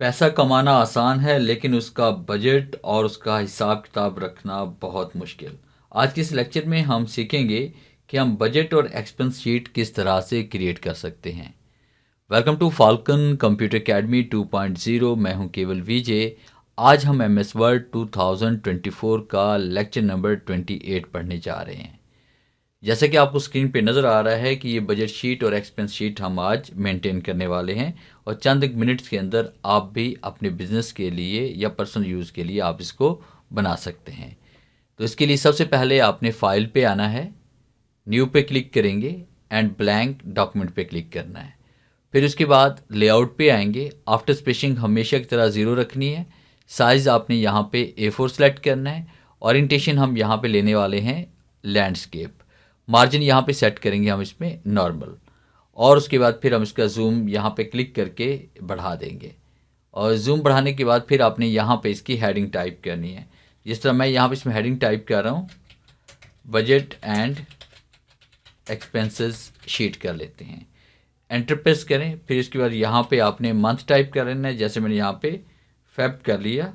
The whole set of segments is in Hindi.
पैसा कमाना आसान है लेकिन उसका बजट और उसका हिसाब किताब रखना बहुत मुश्किल। आज के इस लेक्चर में हम सीखेंगे कि हम बजट और एक्सपेंस शीट किस तरह से क्रिएट कर सकते हैं। Welcome to Falcon Computer Academy 2.0। मैं हूं केवल विजय। आज हम एम एस वर्ड 2024 का लेक्चर नंबर 28 पढ़ने जा रहे हैं। जैसे कि आपको स्क्रीन पे नज़र आ रहा है कि ये बजट शीट और एक्सपेंस शीट हम आज मेंटेन करने वाले हैं और चंद एक मिनट्स के अंदर आप भी अपने बिजनेस के लिए या पर्सनल यूज़ के लिए आप इसको बना सकते हैं। तो इसके लिए सबसे पहले आपने फाइल पे आना है, न्यू पे क्लिक करेंगे एंड ब्लैंक डॉक्यूमेंट पे क्लिक करना है। फिर उसके बाद लेआउट पे आएंगे। आफ्टर स्पेसिंग हमेशा की तरह 0 रखनी है। साइज़ आपने यहाँ पे A4 सेलेक्ट करना है। ओरिएंटेशन हम यहाँ पे लेने वाले हैं लैंडस्केप। मार्जिन यहाँ पे सेट करेंगे हम इसमें नॉर्मल। और उसके बाद फिर हम इसका जूम यहाँ पे क्लिक करके बढ़ा देंगे। और जूम बढ़ाने के बाद फिर आपने यहाँ पे इसकी हेडिंग टाइप करनी है। जिस तरह मैं यहाँ पे इसमें हेडिंग टाइप कर रहा हूँ, बजट एंड एक्सपेंसेस शीट कर लेते हैं। एंटर प्रेस करें। फिर इसके बाद यहाँ पे आपने मंथ टाइप कर लेना है। जैसे मैंने यहाँ पे फेब कर लिया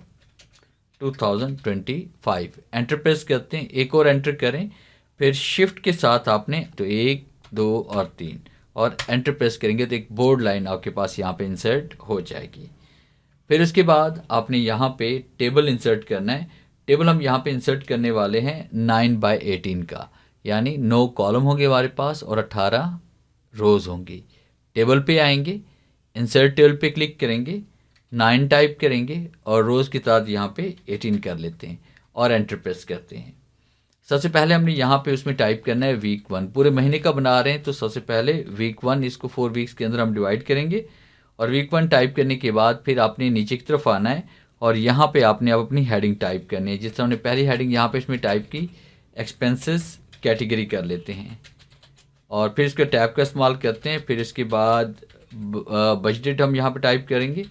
2025। एंटर प्रेस करते हैं, एक और एंटर करें। फिर शिफ्ट के साथ आपने तो 1, 2 और 3 और एंटर प्रेस करेंगे तो एक बोर्ड लाइन आपके पास यहाँ पे इंसर्ट हो जाएगी। फिर उसके बाद आपने यहाँ पे टेबल इंसर्ट करना है। टेबल हम यहाँ पे इंसर्ट करने वाले हैं 9/18 का, यानी 9 कॉलम होंगे हमारे पास और 18 रोज़ होंगी। टेबल पे आएंगे, इंसर्ट टेबल पे क्लिक करेंगे, 9 टाइप करेंगे और रोज़ की तादाद यहाँ पे 18 कर लेते हैं और एंटर प्रेस करते हैं। सबसे पहले हमने यहाँ पे उसमें टाइप करना है वीक 1। पूरे महीने का बना रहे हैं तो सबसे पहले वीक 1 इसको 4 वीक्स के अंदर हम डिवाइड करेंगे। और वीक 1 टाइप करने के बाद फिर आपने नीचे की तरफ आना है और यहाँ पे आपने अब अपनी हेडिंग टाइप करनी है। जिस तरह हमने पहली हेडिंग यहाँ पे इसमें टाइप की, एक्सपेंसेस कैटेगरी कर लेते हैं और फिर इसके टैब का इस्तेमाल करते हैं। फिर इसके बाद बजट हम यहाँ पे टाइप करेंगे।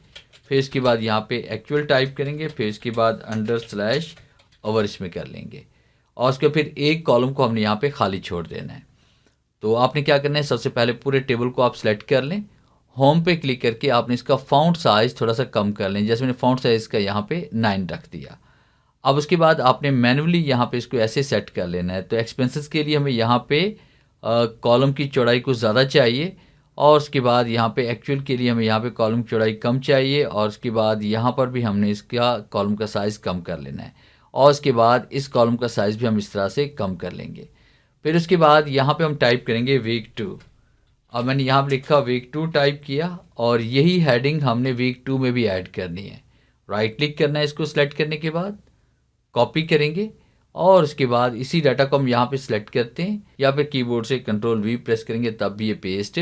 फिर इसके बाद यहाँ पे एक्चुअल टाइप करेंगे। फिर इसके बाद _ओवर इसमें कर लेंगे और उसके फिर एक कॉलम को हमने यहाँ पे खाली छोड़ देना है। तो आपने क्या करना है, सबसे पहले पूरे टेबल को आप सेलेक्ट कर लें। होम पे क्लिक करके आपने इसका फ़ॉन्ट साइज़ थोड़ा सा कम कर लें। जैसे मैंने फ़ॉन्ट साइज़ का यहाँ पे 9 रख दिया। अब उसके बाद आपने मैन्युअली यहाँ पे इसको ऐसे सेट कर लेना है। तो एक्सपेंसेस के लिए हमें यहाँ पे कॉलम की चौड़ाई कुछ ज़्यादा चाहिए और उसके बाद यहाँ पे एक्चुअल के लिए हमें यहाँ पे कॉलम की चौड़ाई कम चाहिए और उसके बाद यहाँ पर भी हमने इसका कॉलम का साइज़ कम कर लेना है और उसके बाद इस कॉलम का साइज़ भी हम इस तरह से कम कर लेंगे। फिर उसके बाद यहाँ पे हम टाइप करेंगे वीक 2। और मैंने यहाँ पर लिखा वीक 2 टाइप किया और यही हेडिंग हमने वीक 2 में भी ऐड करनी है। राइट क्लिक करना है इसको सिलेक्ट करने के बाद, कॉपी करेंगे और उसके बाद इसी डाटा को हम यहाँ पे सिलेक्ट करते हैं या फिर कीबोर्ड से Ctrl+V प्रेस करेंगे तब भी ये पेस्ट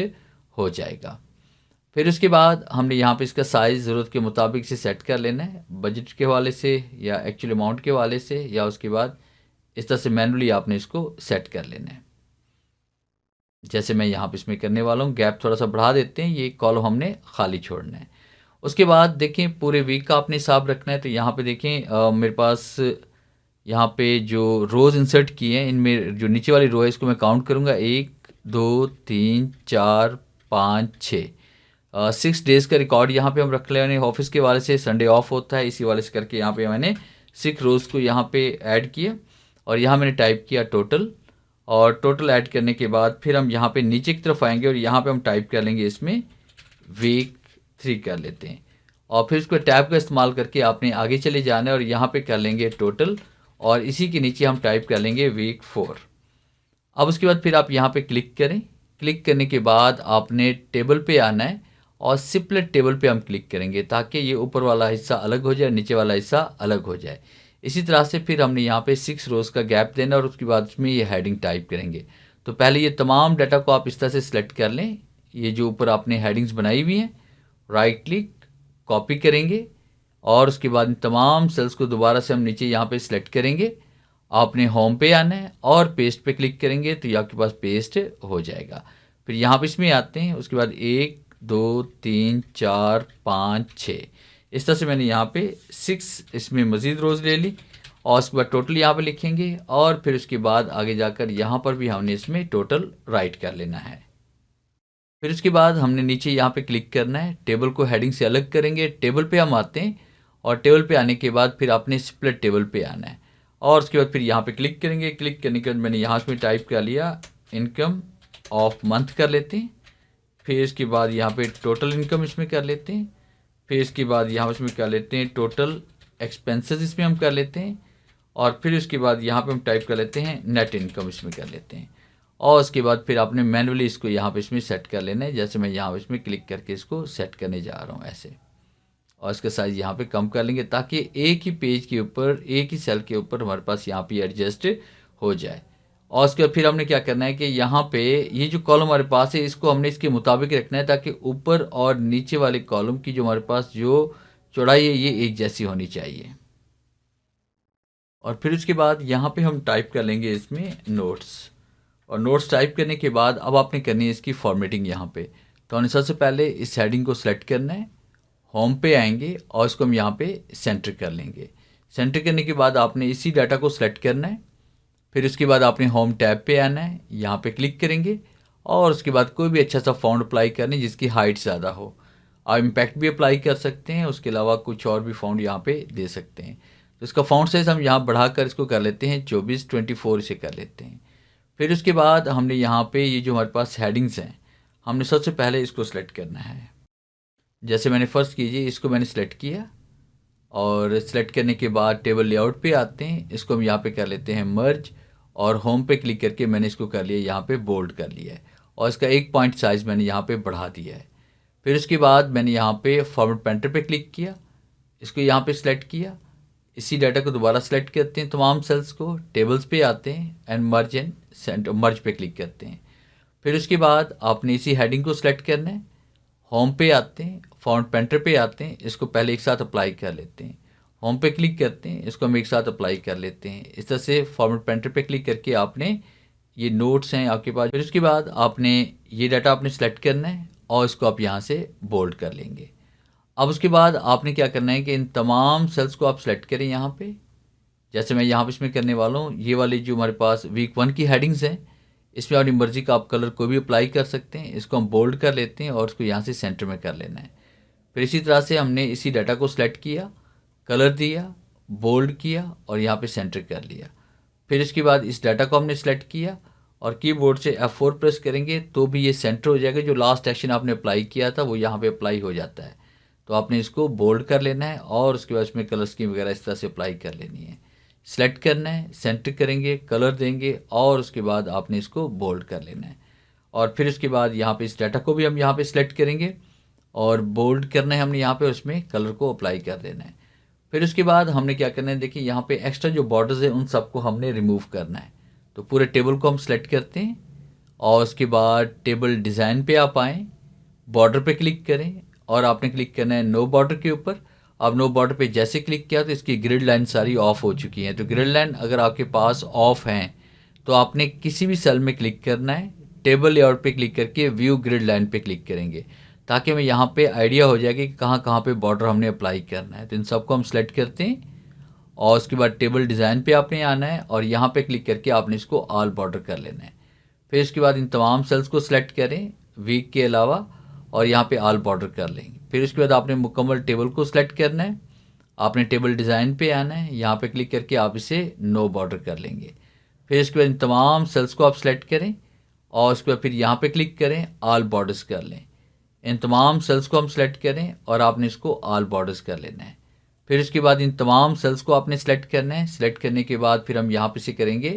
हो जाएगा। फिर उसके बाद हमने यहाँ पे इसका साइज़ ज़रूरत के मुताबिक से सेट कर लेना है, बजट के हवाले से या एक्चुअल अमाउंट के हवाले से, या उसके बाद इस तरह से मैनुअली आपने इसको सेट कर लेना है। जैसे मैं यहाँ पे इसमें करने वाला हूँ, गैप थोड़ा सा बढ़ा देते हैं, ये कॉलम हमने खाली छोड़ना है। उसके बाद देखें पूरे वीक का आपने हिसाब रखना है। तो यहाँ पे देखें मेरे पास यहाँ पे जो रोज़ इंसर्ट किए हैं इनमें जो नीचे वाली रो है इसको मैं काउंट करूँगा 1, 2, 3, 4, 5, 6। 6 डेज़ का रिकॉर्ड यहाँ पे हम रख लें। ऑफिस के वाले से संडे ऑफ होता है, इसी वाले से करके यहाँ पे मैंने 6 रोज़ को यहाँ पे ऐड किया और यहाँ मैंने टाइप किया टोटल। और टोटल ऐड करने के बाद फिर हम यहाँ पे नीचे की तरफ आएंगे और यहाँ पे हम टाइप कर लेंगे इसमें वीक 3 कर लेते हैं और फिर उसको टैब का इस्तेमाल करके आपने आगे चले जाना है और यहाँ पे कर लेंगे टोटल और इसी के नीचे हम टाइप कर लेंगे वीक 4। अब उसके बाद फिर आप यहाँ पे क्लिक करें। क्लिक करने के बाद आपने टेबल पे आना है और सिपलेट टेबल पे हम क्लिक करेंगे ताकि ये ऊपर वाला हिस्सा अलग हो जाए, नीचे वाला हिस्सा अलग हो जाए। इसी तरह से फिर हमने यहाँ पे 6 रोज़ का गैप देना और उसके बाद उसमें ये हेडिंग टाइप करेंगे। तो पहले ये तमाम डाटा को आप इस तरह से सिलेक्ट कर लें, ये जो ऊपर आपने हेडिंग्स बनाई हुई हैं, राइट क्लिक, कॉपी करेंगे और उसके बाद तमाम सेल्स को दोबारा से हम नीचे यहाँ पे सिलेक्ट करेंगे। आपने होम पे आना है और पेस्ट पे क्लिक करेंगे तो ये आपके पास पेस्ट हो जाएगा। फिर यहाँ पे इसमें आते हैं, उसके बाद 1, 2, 3, 4, 5, 6 इस तरह से मैंने यहाँ पे 6 इसमें मज़ीद रोज़ ले ली और उसके बाद टोटल यहाँ पे लिखेंगे और फिर उसके बाद आगे जाकर यहाँ पर भी हमने इसमें टोटल राइट कर लेना है। फिर उसके बाद हमने नीचे यहाँ पे क्लिक करना है, टेबल को हेडिंग से अलग करेंगे, टेबल पे हम आते हैं और टेबल पे आने के बाद फिर आपने स्प्लिट टेबल पे आना है और उसके बाद फिर यहाँ पे क्लिक करेंगे। क्लिक करने के बाद मैंने यहाँ पे टाइप कर लिया इनकम ऑफ मंथ कर लेते हैं। फिर इसके बाद यहाँ पे टोटल इनकम इसमें कर लेते हैं। फिर इसके बाद यहाँ इसमें कर लेते हैं टोटल एक्सपेंसेस इसमें हम कर लेते हैं और फिर उसके बाद यहाँ पे हम टाइप कर लेते हैं नेट इनकम इसमें कर लेते हैं और उसके बाद फिर आपने मैनुअली इसको यहाँ पे इसमें सेट कर लेना है। जैसे मैं यहाँ इसमें क्लिक करके इसको सेट करने जा रहा हूँ ऐसे, और इसका साइज़ यहाँ पे कम कर लेंगे ताकि एक ही पेज के ऊपर एक ही सेल के ऊपर हमारे पास यहाँ पे एडजस्ट हो जाए। और उसके बाद फिर हमने क्या करना है कि यहाँ पे ये जो कॉलम हमारे पास है इसको हमने इसके मुताबिक रखना है ताकि ऊपर और नीचे वाले कॉलम की जो हमारे पास जो चौड़ाई है ये एक जैसी होनी चाहिए। और फिर उसके बाद यहाँ पे हम टाइप कर लेंगे इसमें नोट्स, और नोट्स टाइप करने के बाद अब आपने करनी है इसकी फॉर्मेटिंग। यहाँ पे तो हमने सबसे पहले इस हेडिंग को सिलेक्ट करना है, होम पे आएंगे और इसको हम यहाँ पे सेंटर कर लेंगे। सेंटर करने के बाद आपने इसी डाटा को सिलेक्ट करना है। फिर उसके बाद आपने होम टैब पे आना है, यहाँ पे क्लिक करेंगे और उसके बाद कोई भी अच्छा सा फॉन्ट अप्लाई करना है जिसकी हाइट ज़्यादा हो। आप इम्पैक्ट भी अप्लाई कर सकते हैं, उसके अलावा कुछ और भी फॉन्ट यहाँ पे दे सकते हैं। तो इसका फॉन्ट साइज हम यहाँ बढ़ाकर इसको कर लेते हैं 24/24 इसे कर लेते हैं। फिर उसके बाद हमने यहाँ पे ये जो हमारे पास हेडिंग्स हैं हमने सबसे पहले इसको सिलेक्ट करना है। जैसे मैंने फर्स्ट कीजिए इसको मैंने सेलेक्ट किया और सेलेक्ट करने के बाद टेबल लेआउट पे आते हैं, इसको हम यहाँ पे कर लेते हैं मर्ज और होम पे क्लिक करके मैंने इसको कर लिया यहाँ पे बोल्ड कर लिया है और इसका 1 पॉइंट साइज़ मैंने यहाँ पे बढ़ा दिया है। फिर उसके बाद मैंने यहाँ पे फॉर्मेट पेंटर पे क्लिक किया, इसको यहाँ पे सिलेक्ट किया, इसी डाटा को दोबारा सेलेक्ट करते हैं तमाम सेल्स को, टेबल्स पे आते हैं एंड मर्ज पे क्लिक करते हैं। फिर उसके बाद आपने इसी हेडिंग को सिलेक्ट करना है, होम पे आते हैं, फॉन्ट पेंटर पे आते हैं, इसको पहले एक साथ अप्लाई कर लेते हैं, होम पे क्लिक करते हैं, इसको हम एक साथ अप्लाई कर लेते हैं। इस तरह से फॉर्मेट पेंटर पे क्लिक करके आपने ये नोट्स हैं आपके पास। फिर उसके बाद आपने ये डाटा आपने सेलेक्ट करना है और इसको आप यहाँ से बोल्ड कर लेंगे। अब उसके बाद आपने क्या करना है कि इन तमाम सेल्स को आप सेलेक्ट करें यहाँ पे, जैसे मैं यहाँ पे इसमें करने वाला हूँ। ये वाली जो हमारे पास वीक 1 की हेडिंग्स हैं इसमें अपनी मर्जी का आप कलर कोई भी अप्लाई कर सकते हैं। इसको हम बोल्ड कर लेते हैं और उसको यहाँ से सेंटर में कर लेना है। फिर इसी तरह से हमने इसी डाटा को सिलेक्ट किया, कलर दिया, बोल्ड किया और यहाँ पे सेंटर कर लिया। फिर इसके बाद इस डाटा को हमने सेलेक्ट किया और कीबोर्ड से F4 प्रेस करेंगे तो भी ये सेंटर हो जाएगा। जो लास्ट एक्शन आपने अप्लाई किया था वो यहाँ पे अप्लाई हो जाता है। तो आपने इसको बोल्ड कर लेना है और उसके बाद इसमें कलर स्कीम वगैरह इस तरह से अप्लाई कर लेनी है। सेलेक्ट करना है, सेंटर करेंगे, कलर देंगे और उसके बाद आपने इसको बोल्ड कर लेना है। और फिर उसके बाद यहाँ पे इस डाटा को भी हम यहाँ पे सिलेक्ट करेंगे और बोल्ड करना है हमने यहाँ पे, उसमें कलर को अप्लाई कर देना है। फिर उसके बाद हमने क्या करना है, देखिए यहाँ पे एक्स्ट्रा जो बॉर्डर्स है उन सबको हमने रिमूव करना है। तो पूरे टेबल को हम सेलेक्ट करते हैं और उसके बाद टेबल डिज़ाइन पे आप आएँ, बॉर्डर पे क्लिक करें और आपने क्लिक करना है नो बॉर्डर के ऊपर। अब नो बॉर्डर पे जैसे क्लिक किया तो इसकी ग्रिड लाइन सारी ऑफ हो चुकी हैं। तो ग्रिड लाइन अगर आपके पास ऑफ हैं तो आपने किसी भी सेल में क्लिक करना है, टेबल लेआउट पे क्लिक करके व्यू ग्रिड लाइन पे क्लिक करेंगे ताकि हमें यहाँ पे आइडिया हो जाएगा कि कहाँ कहाँ पे बॉर्डर हमने अप्लाई करना है। तो इन सबको हम सेलेक्ट करते हैं और उसके बाद टेबल डिज़ाइन पे आपने आना है और यहाँ पे क्लिक करके आपने इसको ऑल बॉर्डर कर लेना है। फिर इसके बाद इन तमाम सेल्स को सिलेक्ट करें वीक के अलावा और यहाँ पे ऑल बॉर्डर कर लेंगे। फिर उसके बाद आपने मुकम्मल टेबल को सिलेक्ट करना है, आपने टेबल डिज़ाइन पे आना है, यहाँ पे क्लिक करके आप इसे नो बॉर्डर कर लेंगे। फिर इसके बाद इन तमाम सेल्स को आप सेलेक्ट करें और उसके बाद फिर यहाँ पे क्लिक करें, ऑल बॉर्डर्स कर लें। इन तमाम सेल्स को हम सेलेक्ट करें और आपने इसको ऑल बॉर्डर्स कर लेना है। फिर इसके बाद इन तमाम सेल्स को आपने सेलेक्ट करना है। सेलेक्ट करने के बाद फिर हम यहाँ पे से करेंगे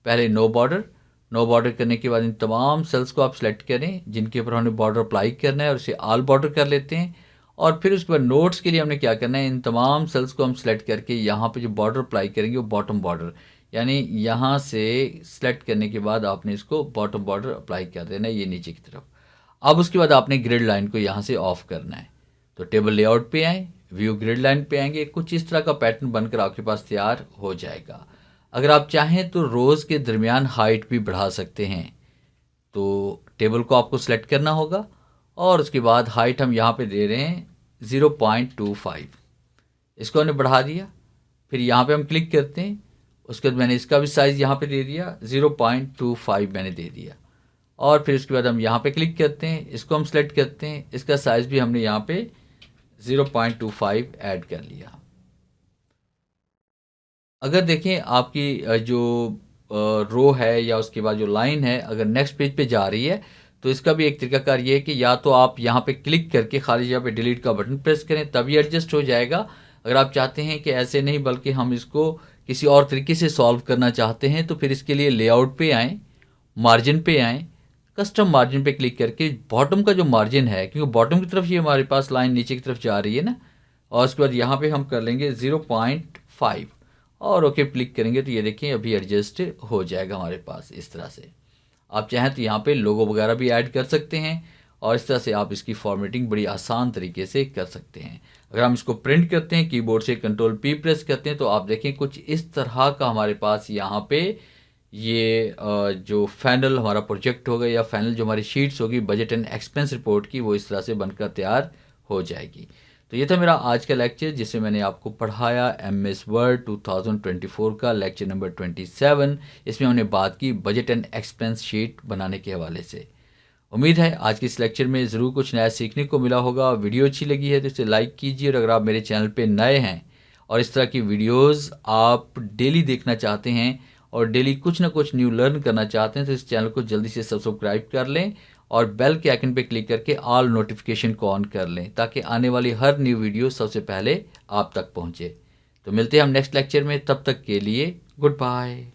पहले नो बॉर्डर। नो बॉर्डर करने के बाद इन तमाम सेल्स को आप सेलेक्ट करें जिनके ऊपर हमने बॉर्डर अप्लाई करना है और उसे ऑल बॉर्डर कर लेते हैं। और फिर उसके बाद नोट्स के लिए हमने क्या करना है, इन तमाम सेल्स को हम सेलेक्ट करके यहाँ पे जो बॉर्डर अप्लाई करेंगे वो बॉटम बॉर्डर, यानी यहाँ से सेलेक्ट करने के बाद आपने इसको बॉटम बॉर्डर अप्लाई कर देना है ये नीचे की तरफ। अब उसके बाद आपने ग्रिड लाइन को यहाँ से ऑफ करना है। तो टेबल लेआउट पे आए, व्यू ग्रिड लाइन पे आएंगे, कुछ इस तरह का पैटर्न बनकर आपके पास तैयार हो जाएगा। अगर आप चाहें तो रोज़ के दरमियान हाइट भी बढ़ा सकते हैं। तो टेबल को आपको सेलेक्ट करना होगा और उसके बाद हाइट हम यहाँ पे दे रहे हैं 0.25, इसको हमने बढ़ा दिया। फिर यहाँ पे हम क्लिक करते हैं, उसके बाद मैंने इसका भी साइज़ यहाँ पे दे दिया 0.25 मैंने दे दिया। और फिर उसके बाद हम यहाँ पे क्लिक करते हैं, इसको हम सेलेक्ट करते हैं, इसका साइज़ भी हमने यहाँ पे 0.25 ऐड कर लिया। अगर देखें आपकी जो रो है या उसके बाद जो लाइन है अगर नेक्स्ट पेज पे जा रही है, तो इसका भी एक तरीकाकार ये है कि या तो आप यहाँ पे क्लिक करके खाली जगह पे डिलीट का बटन प्रेस करें, तभी एडजस्ट हो जाएगा। अगर आप चाहते हैं कि ऐसे नहीं बल्कि हम इसको किसी और तरीके से सॉल्व करना चाहते हैं, तो फिर इसके लिए लेआउट पे आएँ, मार्जिन पे आएँ, कस्टम मार्जिन पे क्लिक करके बॉटम का जो मार्जिन है, क्योंकि बॉटम की तरफ ये हमारे पास लाइन नीचे की तरफ जा रही है ना, और उसके बाद यहाँ पे हम कर लेंगे 0.5 और ओके क्लिक करेंगे तो ये देखिए अभी एडजस्ट हो जाएगा हमारे पास इस तरह से। आप चाहें तो यहाँ पे लोगो वगैरह भी ऐड कर सकते हैं और इस तरह से आप इसकी फॉर्मेटिंग बड़ी आसान तरीके से कर सकते हैं। अगर हम इसको प्रिंट करते हैं कीबोर्ड से Ctrl P प्रेस करते हैं तो आप देखें कुछ इस तरह का हमारे पास यहाँ पे ये जो फाइनल हमारा प्रोजेक्ट होगा या फाइनल जो हमारी शीट्स होगी बजट एंड एक्सपेंस रिपोर्ट की, वो इस तरह से बनकर तैयार हो जाएगी। तो ये था मेरा आज का लेक्चर जिसे मैंने आपको पढ़ाया MS वर्ड 2024 का लेक्चर नंबर 27। इसमें हमने बात की बजट एंड एक्सपेंस शीट बनाने के हवाले से। उम्मीद है आज के इस लेक्चर में ज़रूर कुछ नया सीखने को मिला होगा। वीडियो अच्छी लगी है तो इसे लाइक कीजिए, और अगर आप मेरे चैनल पे नए हैं और इस तरह की वीडियोस आप डेली देखना चाहते हैं और डेली कुछ ना कुछ न्यू लर्न करना चाहते हैं, तो इस चैनल को जल्दी से सब्सक्राइब कर लें और बेल के आइकन पे क्लिक करके ऑल नोटिफिकेशन को ऑन कर लें ताकि आने वाली हर न्यू वीडियो सबसे पहले आप तक पहुंचे। तो मिलते हैं हम नेक्स्ट लेक्चर में, तब तक के लिए गुड बाय।